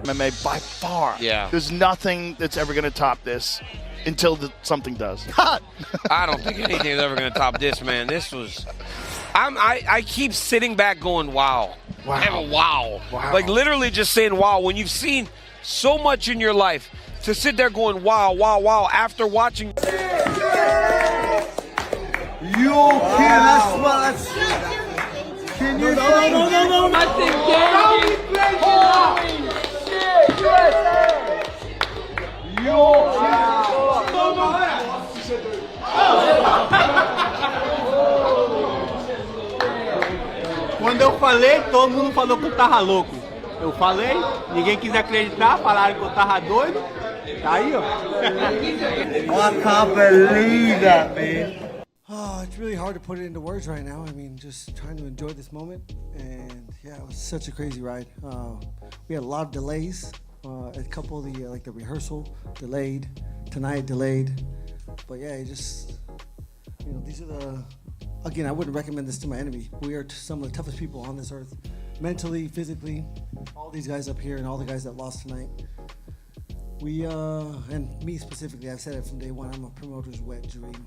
MMA by far. Yeah. There's nothing that's ever going to top this until something does. I don't think anything's ever going to top this, man. This was... I keep sitting back going, wow. Wow. Wow. Wow. Like literally just saying wow. When you've seen so much in your life, to sit there going wow, wow, wow, after watching... You okay? That's can you no. Nothing, Gaethje. Holy shit, USA. Quando eu falei, todo mundo falou que eu tava louco. Eu falei, ninguém quis acreditar, falaram que eu tava doido. Tá aí, ó. I can't believe that, man. Oh, it's really hard to put it into words right now. I mean, just trying to enjoy this moment. And yeah, it was such a crazy ride. We had a lot of delays. A couple of the the rehearsal delayed, tonight delayed. But yeah, it just, these are the, again, I wouldn't recommend this to my enemy. We are some of the toughest people on this earth, mentally, physically. All these guys up here and all the guys that lost tonight. We, and me specifically, I've said it from day one, I'm a promoter's wet dream.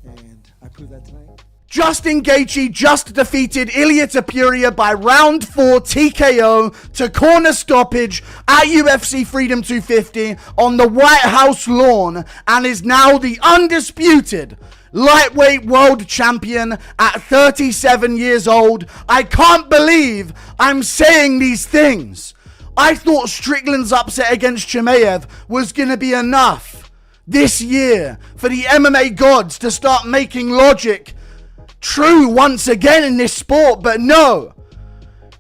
And I proved that tonight. Justin Gaethje just defeated Ilia Topuria by round 4 TKO to corner stoppage at UFC Freedom 250 on the White House lawn and is now the undisputed lightweight world champion at 37 years old. I can't believe I'm saying these things. I thought Strickland's upset against Chimaev was going to be enough this year for the MMA gods to start making logic true once again in this sport, but no.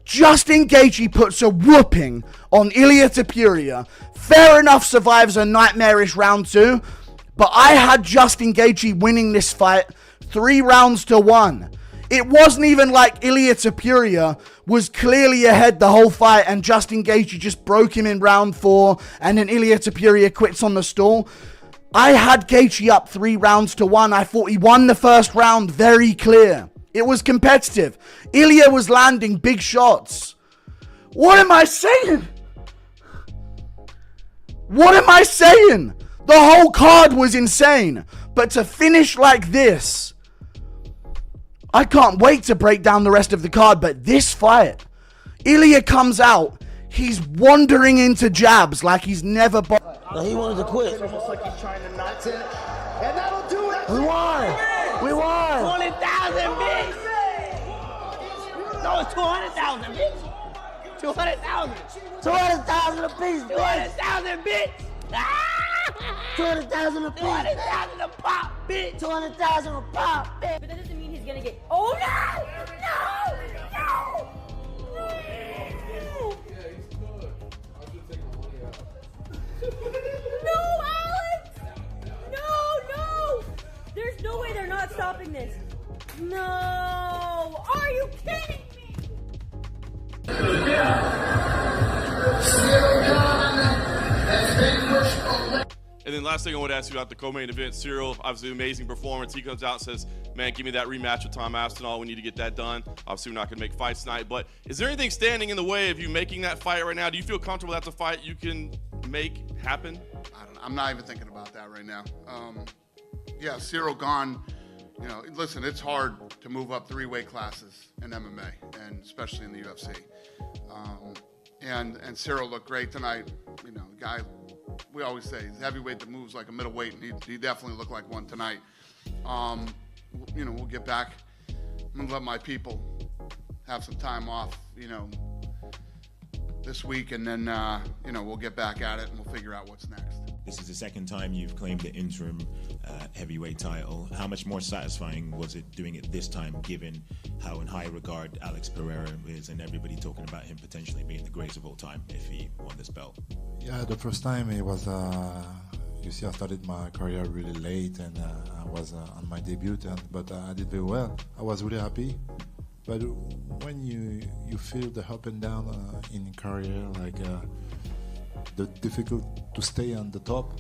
Justin Gaethje puts a whooping on Ilia Topuria. Fair enough, survives a nightmarish round 2, but I had Justin Gaethje winning this fight 3 rounds to 1. It wasn't even like Ilia Topuria was clearly ahead the whole fight and Justin Gaethje just broke him in round 4 and then Ilia Topuria quits on the stall. I had Gaethje up 3 rounds to 1. I thought he won the first round very clear. It was competitive. Ilia was landing big shots. What am I saying? What am I saying? The whole card was insane. But to finish like this, I can't wait to break down the rest of the card. But this fight, Ilia comes out. He's wandering into jabs like he's never... He wanted to quit. It's almost like he's trying to not to. And that'll do it. We won. We won. 20,000, bitch. No, it's 200,000, bitch. 200,000. 200,000 a piece, bitch. 200,000, bitch. 200,000 a piece. 200,000 a pop, bitch. 200,000 a pop, bitch. But that doesn't mean he's gonna get. Oh no! No! No! No, Alex! No! There's no way they're not stopping this. No! Are you kidding me? And then last thing I want to ask you about the co-main event, Cyril, obviously amazing performance. He comes out and says, man, give me that rematch with Tom Aspinall. We need to get that done. Obviously, we're not going to make fights tonight. But is there anything standing in the way of you making that fight right now? Do you feel comfortable that's a fight you can make happen? I don't know. I'm not even thinking about that right now. Yeah, Cyril gone. Listen, it's hard to move up 3 weight classes in MMA, and especially in the UFC. And Cyril looked great tonight. The guy, we always say, he's a heavyweight that moves like a middleweight, and he definitely looked like one tonight. We'll get back. I'm gonna let my people have some time off. this week, and then we'll get back at it and we'll figure out what's next. This is the second time you've claimed the interim heavyweight title. How much more satisfying was it doing it this time, given how in high regard Alex Pereira is and everybody talking about him potentially being the greatest of all time if he won this belt? Yeah, the first time it was, you see, I started my career really late, and I was on my debut, but I did very well. I was really happy. But when you feel the up and down in career, like the difficult to stay on the top,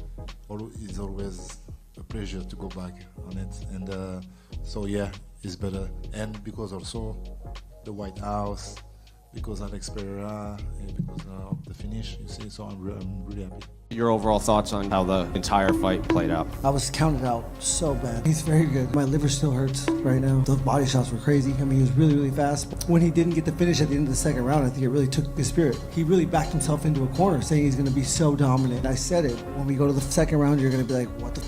is always a pleasure to go back on it. And so yeah, it's better. And because also the White House, because Alex Pereira, and because of the finish, you see, so I'm really happy. Your overall thoughts on how the entire fight played out? I was counted out so bad. He's very good. My liver still hurts right now. Those body shots were crazy. I mean, he was really, really fast. When he didn't get the finish at the end of the second round, I think it really took his spirit. He really backed himself into a corner, saying he's going to be so dominant. I said it. When we go to the second round, you're going to be like, what the f?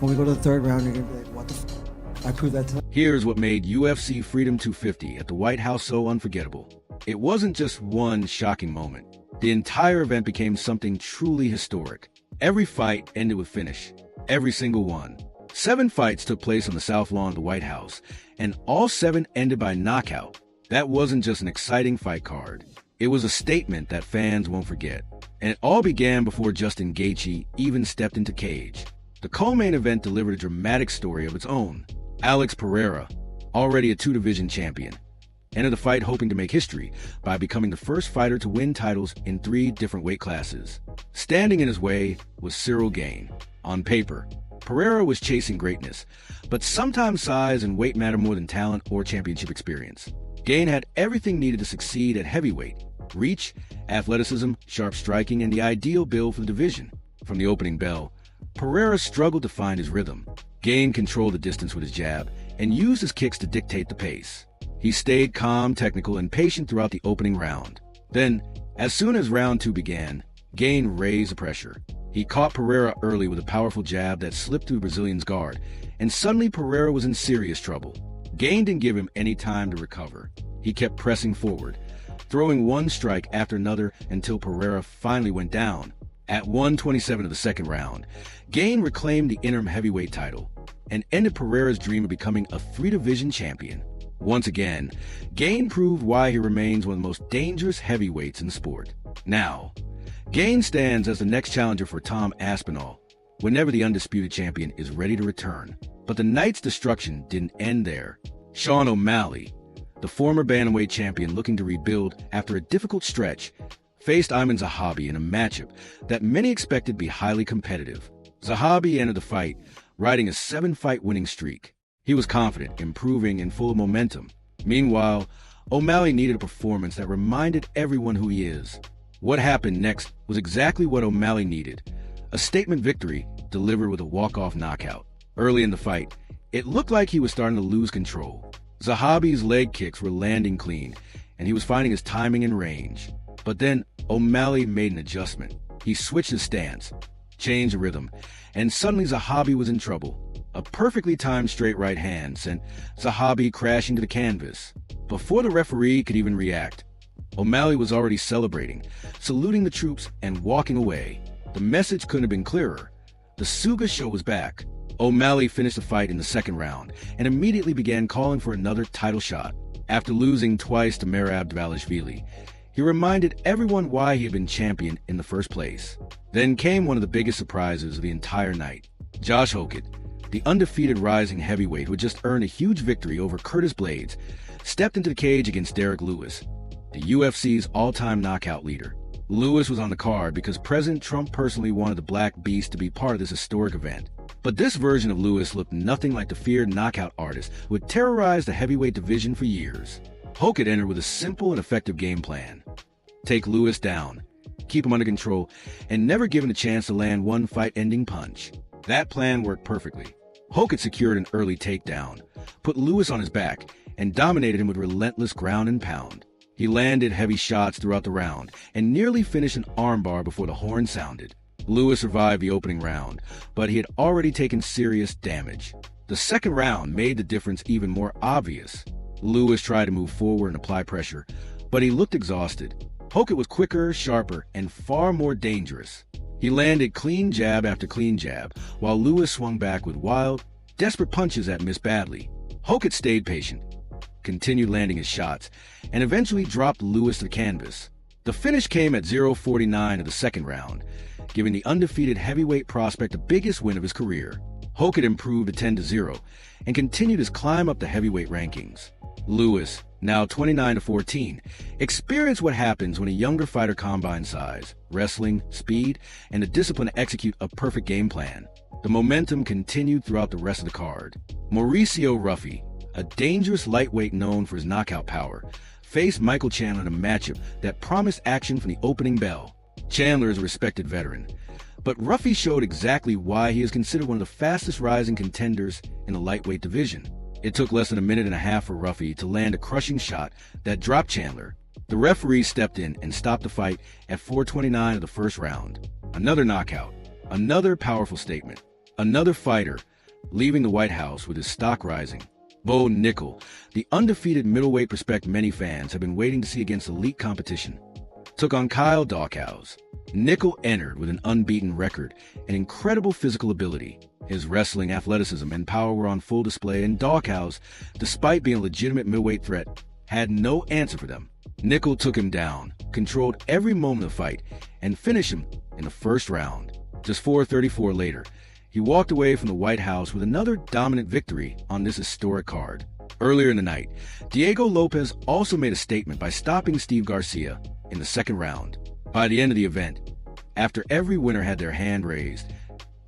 When we go to the third round, you're going to be like, what the f? I proved that tonight. Here's what made UFC Freedom 250 at the White House so unforgettable. It wasn't just one shocking moment. The entire event became something truly historic. Every fight ended with finish. Every single one. 7 fights took place on the South Lawn of the White House, and all 7 ended by knockout. That wasn't just an exciting fight card. It was a statement that fans won't forget. And it all began before Justin Gaethje even stepped into cage. The co-main event delivered a dramatic story of its own. Alex Pereira, already a 2-division champion, entered the fight hoping to make history by becoming the first fighter to win titles in 3 different weight classes. Standing in his way was Ciryl Gane. On paper, Pereira was chasing greatness, but sometimes size and weight matter more than talent or championship experience. Gane had everything needed to succeed at heavyweight: reach, athleticism, sharp striking, and the ideal build for the division. From the opening bell, Pereira struggled to find his rhythm. Gane controlled the distance with his jab and used his kicks to dictate the pace. He stayed calm, technical, and patient throughout the opening round. Then, as soon as round 2 began, Gane raised the pressure. He caught Pereira early with a powerful jab that slipped through the Brazilian's guard, and suddenly Pereira was in serious trouble. Gane didn't give him any time to recover. He kept pressing forward, throwing one strike after another until Pereira finally went down. At 1:27 of the second round, Gane reclaimed the interim heavyweight title and ended Pereira's dream of becoming a 3-division champion. Once again, Gane proved why he remains one of the most dangerous heavyweights in the sport. Now, Gane stands as the next challenger for Tom Aspinall whenever the undisputed champion is ready to return. But the night's destruction didn't end there. Sean O'Malley, the former bantamweight champion looking to rebuild after a difficult stretch, faced Ayman Zahabi in a matchup that many expected to be highly competitive. Zahabi entered the fight riding a 7-fight winning streak. He was confident, improving, and full of momentum. Meanwhile, O'Malley needed a performance that reminded everyone who he is. What happened next was exactly what O'Malley needed: a statement victory delivered with a walk-off knockout. Early in the fight, it looked like he was starting to lose control. Zahabi's leg kicks were landing clean, and he was finding his timing and range. But then O'Malley made an adjustment. He switched his stance, changed the rhythm, and suddenly Zahabi was in trouble. A perfectly timed straight right hand sent Zahabi crashing to the canvas. Before the referee could even react, O'Malley was already celebrating, saluting the troops, and walking away. The message couldn't have been clearer. The Suga show was back. O'Malley finished the fight in the second round and immediately began calling for another title shot. After losing twice to Merab Dvalishvili, he reminded everyone why he had been champion in the first place. Then came one of the biggest surprises of the entire night. Josh Hokett, the undefeated rising heavyweight who had just earned a huge victory over Curtis Blades, stepped into the cage against Derek Lewis, the UFC's all-time knockout leader. Lewis was on the card because President Trump personally wanted the Black Beast to be part of this historic event. But this version of Lewis looked nothing like the feared knockout artist who had terrorized the heavyweight division for years. Hokett entered with a simple and effective game plan: take Lewis down, keep him under control, and never give him a chance to land one fight-ending punch. That plan worked perfectly. Hokett secured an early takedown, put Lewis on his back, and dominated him with relentless ground and pound. He landed heavy shots throughout the round and nearly finished an armbar before the horn sounded. Lewis survived the opening round, but he had already taken serious damage. The second round made the difference even more obvious. Lewis tried to move forward and apply pressure, but he looked exhausted. Hokit was quicker, sharper, and far more dangerous. He landed clean jab after clean jab, while Lewis swung back with wild, desperate punches that missed badly. Hokit stayed patient, continued landing his shots, and eventually dropped Lewis to the canvas. The finish came at 0:49 of the second round, giving the undefeated heavyweight prospect the biggest win of his career. Hokit improved to 10-0 and continued his climb up the heavyweight rankings. Lewis, now 29-14, experienced what happens when a younger fighter combines size, wrestling, speed, and the discipline to execute a perfect game plan. The momentum continued throughout the rest of the card. Mauricio Ruffy, a dangerous lightweight known for his knockout power, faced Michael Chandler in a matchup that promised action from the opening bell. Chandler is a respected veteran, but Ruffy showed exactly why he is considered one of the fastest rising contenders in the lightweight division. It took less than a minute and a half for Ruffy to land a crushing shot that dropped Chandler. The referee stepped in and stopped the fight at 4:29 of the first round. Another knockout, another powerful statement, another fighter leaving the White House with his stock rising. Bo Nickel, the undefeated middleweight prospect many fans have been waiting to see against elite competition, took on Kyle Daukaus. Nickel entered with an unbeaten record and incredible physical ability. His wrestling, athleticism, and power were on full display, and Daukaus, despite being a legitimate middleweight threat, had no answer for them. Nickel took him down, controlled every moment of the fight, and finished him in the first round. Just 4:34 later, he walked away from the White House with another dominant victory on this historic card. Earlier in the night, Diego Lopez also made a statement by stopping Steve Garcia in the second round. By the end of the event, after every winner had their hand raised,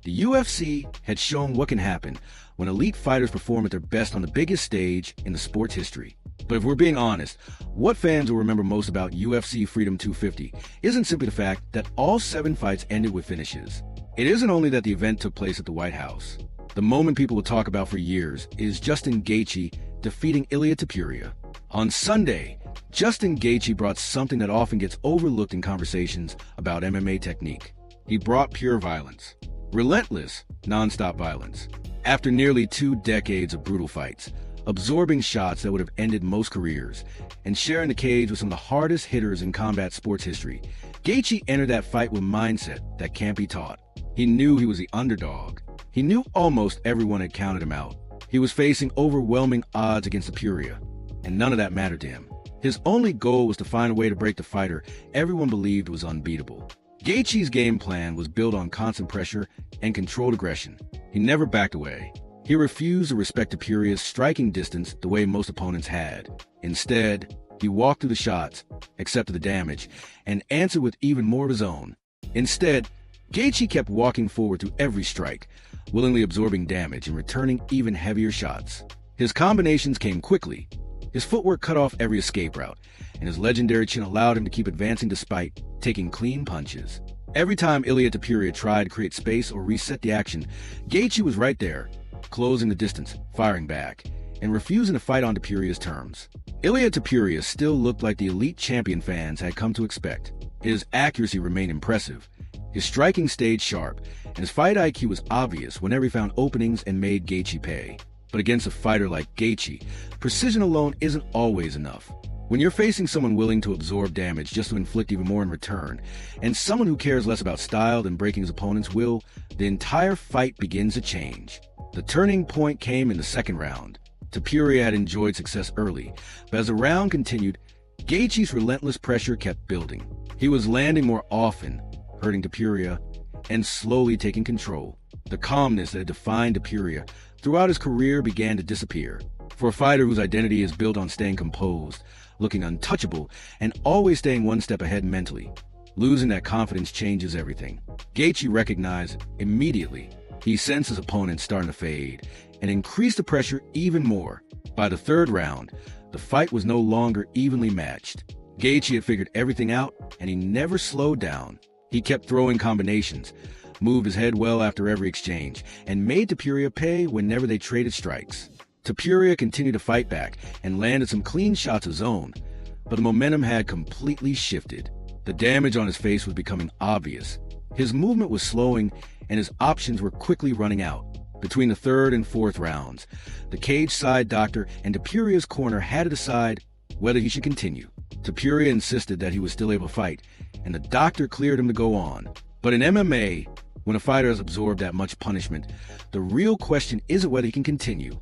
the UFC had shown what can happen when elite fighters perform at their best on the biggest stage in the sport's history. But if we're being honest, what fans will remember most about UFC Freedom 250 isn't simply the fact that all 7 fights ended with finishes. It isn't only that the event took place at the White House. The moment people will talk about for years is Justin Gaethje defeating Ilia Topuria. On Sunday, Justin Gaethje brought something that often gets overlooked in conversations about MMA technique. He brought pure violence. Relentless, non-stop violence. After nearly 2 decades of brutal fights, absorbing shots that would have ended most careers, and sharing the cage with some of the hardest hitters in combat sports history, Gaethje entered that fight with a mindset that can't be taught. He knew he was the underdog. He knew almost everyone had counted him out. He was facing overwhelming odds against Topuria, and none of that mattered to him. His only goal was to find a way to break the fighter everyone believed was unbeatable. Gaethje's game plan was built on constant pressure and controlled aggression. He never backed away. He refused to respect Topuria's striking distance the way most opponents had. Instead, he walked through the shots, accepted the damage, and answered with even more of his own. Instead, Gaethje kept walking forward through every strike, willingly absorbing damage and returning even heavier shots. His combinations came quickly. His footwork cut off every escape route, and his legendary chin allowed him to keep advancing despite taking clean punches. Every time Ilia Topuria tried to create space or reset the action, Gaethje was right there, closing the distance, firing back, and refusing to fight on Topuria's terms. Ilia Topuria still looked like the elite champion fans had come to expect. His accuracy remained impressive. His striking stayed sharp, and his fight IQ was obvious whenever he found openings and made Gaethje pay. But against a fighter like Gaethje, precision alone isn't always enough. When you're facing someone willing to absorb damage just to inflict even more in return, and someone who cares less about style than breaking his opponent's will, the entire fight begins to change. The turning point came in the second round. Topuria had enjoyed success early, but as the round continued, Gaethje's relentless pressure kept building. He was landing more often, hurting Topuria, and slowly taking control. The calmness that had defined Topuria throughout his career began to disappear. For a fighter whose identity is built on staying composed, looking untouchable, and always staying one step ahead mentally, losing that confidence changes everything. Gaethje recognized it immediately. He sensed his opponent starting to fade, and increased the pressure even more. By the third round, the fight was no longer evenly matched. Gaethje had figured everything out, and he never slowed down. He kept throwing combinations, moved his head well after every exchange, and made Topuria pay whenever they traded strikes. Topuria continued to fight back and landed some clean shots of his own, but the momentum had completely shifted. The damage on his face was becoming obvious. His movement was slowing, and his options were quickly running out. Between the third and fourth rounds, the cage side doctor and Topuria's corner had to decide whether he should continue. Topuria insisted that he was still able to fight, and the doctor cleared him to go on. But in MMA, when a fighter has absorbed that much punishment, the real question isn't whether he can continue,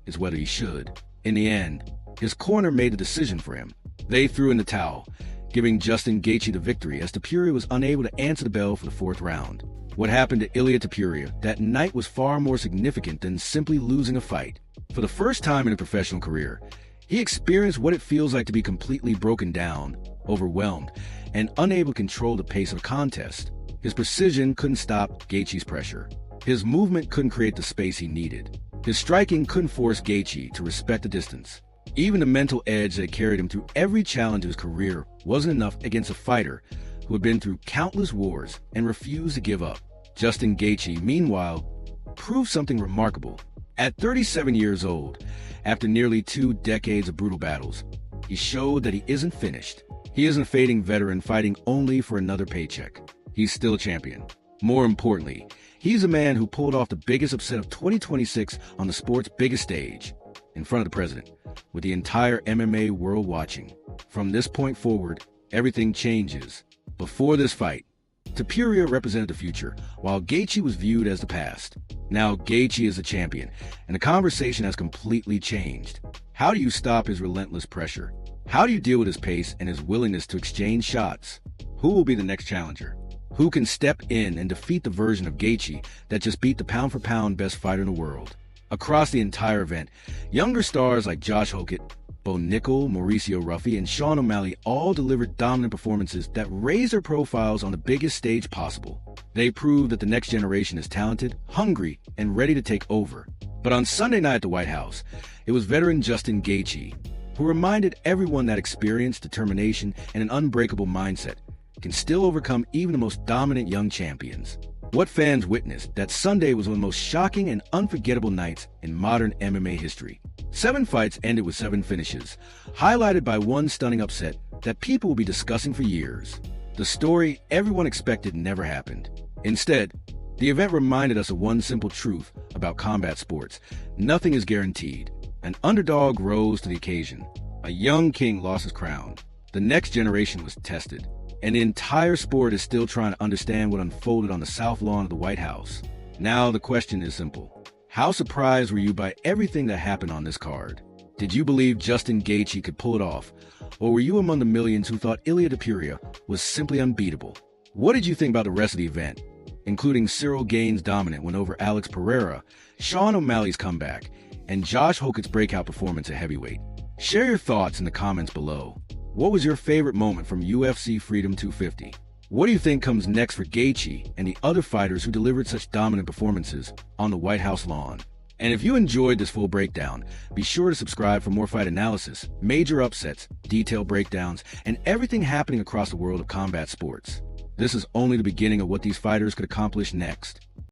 it's whether he should. In the end, his corner made a decision for him. They threw in the towel, giving Justin Gaethje the victory as Topuria was unable to answer the bell for the 4th round. What happened to Ilia Topuria that night was far more significant than simply losing a fight. For the first time in a professional career, he experienced what it feels like to be completely broken down, overwhelmed, and unable to control the pace of a contest. His precision couldn't stop Gaethje's pressure. His movement couldn't create the space he needed. His striking couldn't force Gaethje to respect the distance. Even the mental edge that carried him through every challenge of his career wasn't enough against a fighter who had been through countless wars and refused to give up. Justin Gaethje, meanwhile, proved something remarkable. At 37 years old, after nearly 2 decades of brutal battles, he showed that he isn't finished. He isn't a fading veteran fighting only for another paycheck. He's still a champion. More importantly, he's a man who pulled off the biggest upset of 2026 on the sport's biggest stage, in front of the president, with the entire MMA world watching. From this point forward, everything changes. Before this fight, Topuria represented the future, while Gaethje was viewed as the past. Now Gaethje is the champion, and the conversation has completely changed. How do you stop his relentless pressure? How do you deal with his pace and his willingness to exchange shots? Who will be the next challenger? Who can step in and defeat the version of Gaethje that just beat the pound-for-pound best fighter in the world? Across the entire event, younger stars like Josh Hokett, Bo Nickel, Mauricio Ruffy, and Sean O'Malley all delivered dominant performances that raised their profiles on the biggest stage possible. They proved that the next generation is talented, hungry, and ready to take over. But on Sunday night at the White House, it was veteran Justin Gaethje who reminded everyone that experience, determination, and an unbreakable mindset can still overcome even the most dominant young champions. What fans witnessed that Sunday was one of the most shocking and unforgettable nights in modern MMA history. 7 fights ended with 7 finishes, highlighted by one stunning upset that people will be discussing for years. The story everyone expected never happened. Instead, the event reminded us of one simple truth about combat sports: nothing is guaranteed. An underdog rose to the occasion. A young king lost his crown. The next generation was tested. And the entire sport is still trying to understand what unfolded on the South Lawn of the White House. Now the question is simple. How surprised were you by everything that happened on this card? Did you believe Justin Gaethje could pull it off? Or were you among the millions who thought Ilia Topuria was simply unbeatable? What did you think about the rest of the event, including Cyril Gaines' dominant win over Alex Pereira, Sean O'Malley's comeback, and Josh Hokett's breakout performance at heavyweight? Share your thoughts in the comments below. What was your favorite moment from UFC Freedom 250? What do you think comes next for Gaethje and the other fighters who delivered such dominant performances on the White House lawn? And if you enjoyed this full breakdown, be sure to subscribe for more fight analysis, major upsets, detailed breakdowns, and everything happening across the world of combat sports. This is only the beginning of what these fighters could accomplish next.